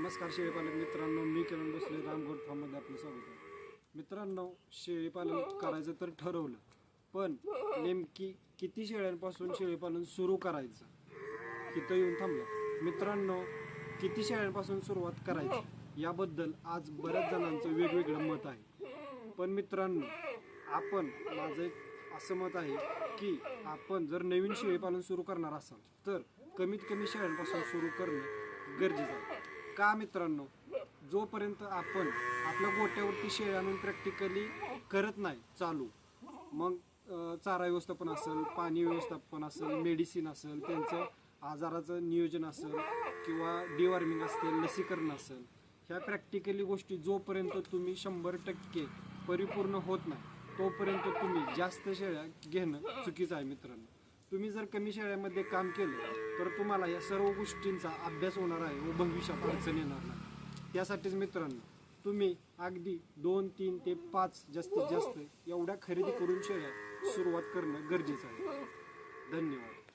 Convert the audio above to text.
नमस्कार शेळीपालक मित्रांनो, मी किरण भोसले रामगोट फार्ममध्ये आपलं स्वागत आहे. मित्रांनो, शेळीपालन करायचं तर ठरवलं, पण नेमकी किती शेळ्यांपासून शेळीपालन सुरू करायचं इथं येऊन थांबलं. मित्रांनो, किती शेळ्यांपासून सुरुवात करायची याबद्दल आज बऱ्याच जणांचं वेगवेगळं मत आहे. पण मित्रांनो, माझं एक असं मत आहे की आपण जर नवीन शेळीपालन सुरू करणार असाल तर कमीत कमी शेळ्यांपासून सुरू करणे गरजेचं आहे. का मित्रांनो, जोपर्यंत आपण आपल्या गोट्यावरती शेळ्या आणून प्रॅक्टिकली करत नाही चालू, मग चारा व्यवस्थापन असेल, पाणी व्यवस्थापन असेल, मेडिसिन असेल, त्यांचं आजाराचं नियोजन असेल किंवा डिवॉर्मिंग असेल, लसीकरण असेल, ह्या प्रॅक्टिकली गोष्टी जोपर्यंत तुम्ही 100% परिपूर्ण होत नाही तोपर्यंत तुम्ही जास्त शेळ्या घेणं चुकीचं आहे. मित्रांनो, तुम्ही जर कमी शेळ्यामध्ये काम केलं तर तुम्हाला या सर्व गोष्टींचा अभ्यास होणार आहे व भविष्यात अडचण येणार नाही. त्यासाठीच मित्रांनो, तुम्ही अगदी 2, 3 ते 5 जास्तीत जास्त एवढ्या खरेदी करून शेळ्या सुरुवात करणं गरजेचं आहे. धन्यवाद.